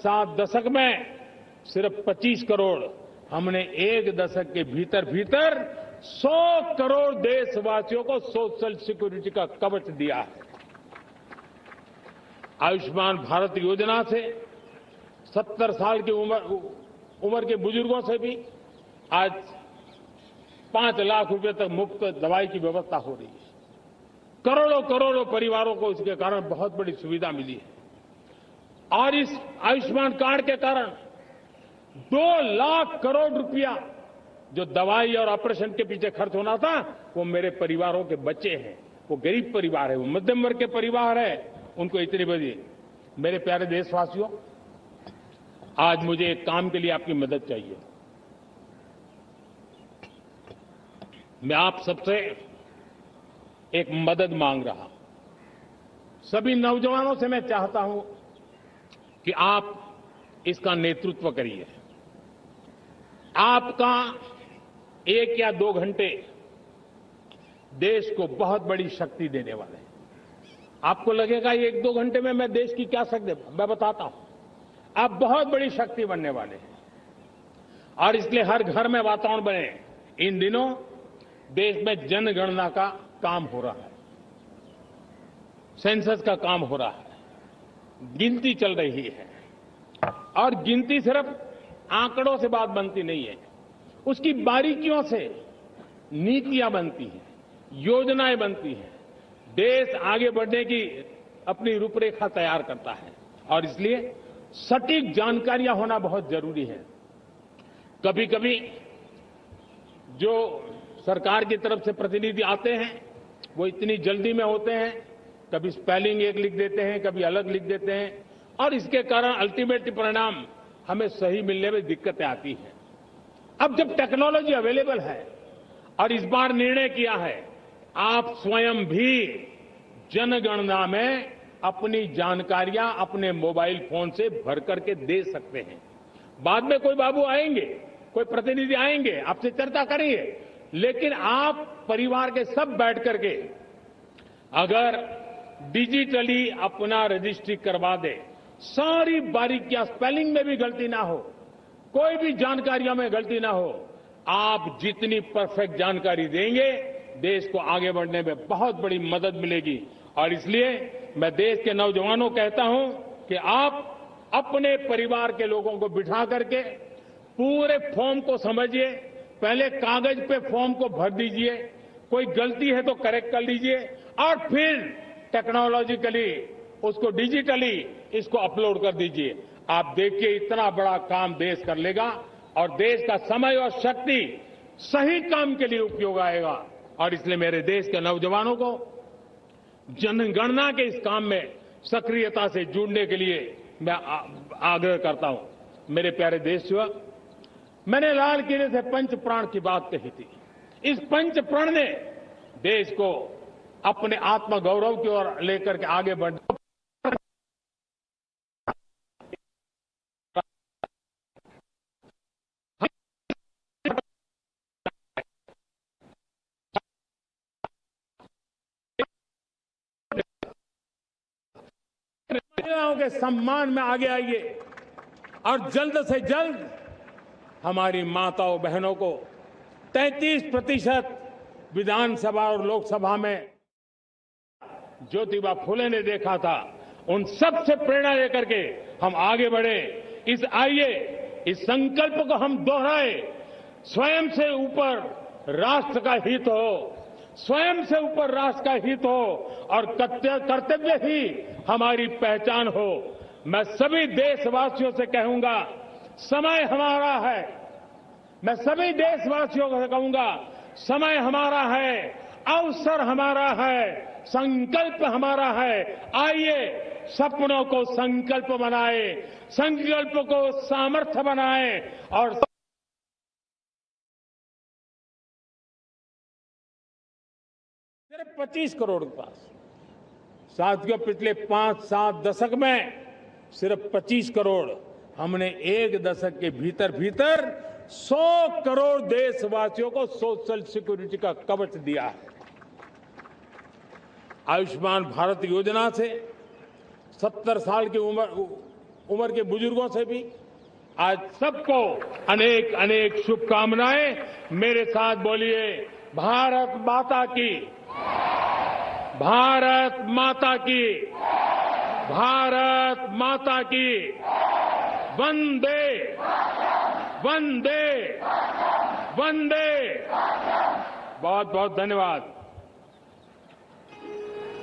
5-7 दशक में सिर्फ 25 करोड़, हमने एक दशक के भीतर भीतर 100 करोड़ देशवासियों को सोशल सिक्योरिटी का कवच दिया है। आयुष्मान भारत योजना से 70 साल की उम्र के बुजुर्गों से भी आज 5 लाख रुपए तक मुफ्त दवाई की व्यवस्था हो रही है। करोड़ों करोड़ों परिवारों को इसके कारण बहुत बड़ी सुविधा मिली है। और इस आयुष्मान कार्ड के कारण 2 लाख करोड़ रुपया जो दवाई और ऑपरेशन के पीछे खर्च होना था, वो मेरे परिवारों के बच्चे हैं। वो गरीब परिवार है, वो मध्यम वर्ग के परिवार है, उनको इतनी बड़ी। मेरे प्यारे देशवासियों, आज मुझे एक काम के लिए आपकी मदद चाहिए। मैं आप सबसे एक मदद मांग रहा हूं। सभी नौजवानों से मैं चाहता हूं कि आप इसका नेतृत्व करिए। आपका 1 या 2 घंटे देश को बहुत बड़ी शक्ति देने वाले हैं। आपको लगेगा 1-2 घंटे में मैं देश की क्या शक्ति, मैं बताता हूं। आप बहुत बड़ी शक्ति बनने वाले हैं और इसलिए हर घर में वातावरण बने। इन दिनों देश में जनगणना का काम हो रहा है, सेंसस का काम हो रहा है, गिनती चल रही है। और गिनती सिर्फ आंकड़ों से बात बनती नहीं है, उसकी बारीकियों से नीतियां बनती हैं, योजनाएं बनती हैं। देश आगे बढ़ने की अपनी रूपरेखा तैयार करता है और इसलिए सटीक जानकारियां होना बहुत जरूरी है। कभी कभी जो सरकार की तरफ से प्रतिनिधि आते हैं वो इतनी जल्दी में होते हैं, कभी स्पेलिंग एक लिख देते हैं, कभी अलग लिख देते हैं और इसके कारण अल्टीमेट परिणाम हमें सही मिलने में दिक्कतें आती हैं। अब जब टेक्नोलॉजी अवेलेबल है और इस बार निर्णय किया है, आप स्वयं भी जनगणना में अपनी जानकारियां अपने मोबाइल फोन से भर करके दे सकते हैं। बाद में कोई बाबू आएंगे, कोई प्रतिनिधि आएंगे, आपसे चर्चा करेंगे, लेकिन आप परिवार के सब बैठ करके अगर डिजिटली अपना रजिस्ट्री करवा दे, सारी बारीकियां, स्पेलिंग में भी गलती ना हो, कोई भी जानकारियों में गलती ना हो, आप जितनी परफेक्ट जानकारी देंगे देश को आगे बढ़ने में बहुत बड़ी मदद मिलेगी। और इसलिए मैं देश के नौजवानों को कहता हूं कि आप अपने परिवार के लोगों को बिठा करके पूरे फॉर्म को समझिए। पहले कागज पे फॉर्म को भर दीजिए, कोई गलती है तो करेक्ट कर लीजिए और फिर टेक्नोलॉजिकली उसको डिजिटली इसको अपलोड कर दीजिए। आप देखिए इतना बड़ा काम देश कर लेगा और देश का समय और शक्ति सही काम के लिए उपयोग आएगा। और इसलिए मेरे देश के नौजवानों को जनगणना के इस काम में सक्रियता से जुड़ने के लिए मैं आग्रह करता हूं। मेरे प्यारे देशवासियों, मैंने लाल किले से पंच प्राण की बात कही थी। इस पंच प्राण ने देश को अपने आत्मगौरव की ओर लेकर के आगे बढ़ के सम्मान में आगे आइए और जल्द से जल्द हमारी माताओं बहनों को 33% विधानसभा और लोकसभा में ज्योतिबा फुले ने देखा था, उन सब से प्रेरणा लेकर के हम आगे बढ़े। इस संकल्प को हम दोहराए। स्वयं से ऊपर राष्ट्र का हित हो, स्वयं से ऊपर राष्ट्र का हित हो और कर्तव्य ही हमारी पहचान हो। मैं सभी देशवासियों से कहूंगा, समय हमारा है। मैं सभी देशवासियों से कहूंगा, समय हमारा है, अवसर हमारा है, संकल्प हमारा है। आइए सपनों को संकल्प बनाए, संकल्प को सामर्थ्य बनाए और 25 करोड़ के पास। साथियों, पिछले 5-7 दशक में सिर्फ 25 करोड़, हमने एक दशक के भीतर भीतर 100 करोड़ देशवासियों को सोशल सिक्योरिटी का कवच दिया है। आयुष्मान भारत योजना से 70 साल की उम्र के बुजुर्गों से भी आज सबको अनेक अनेक शुभकामनाएं। मेरे साथ बोलिए, भारत माता की, भारत माता की, भारत माता की, वंदे वंदे वंदे। बहुत बहुत धन्यवाद।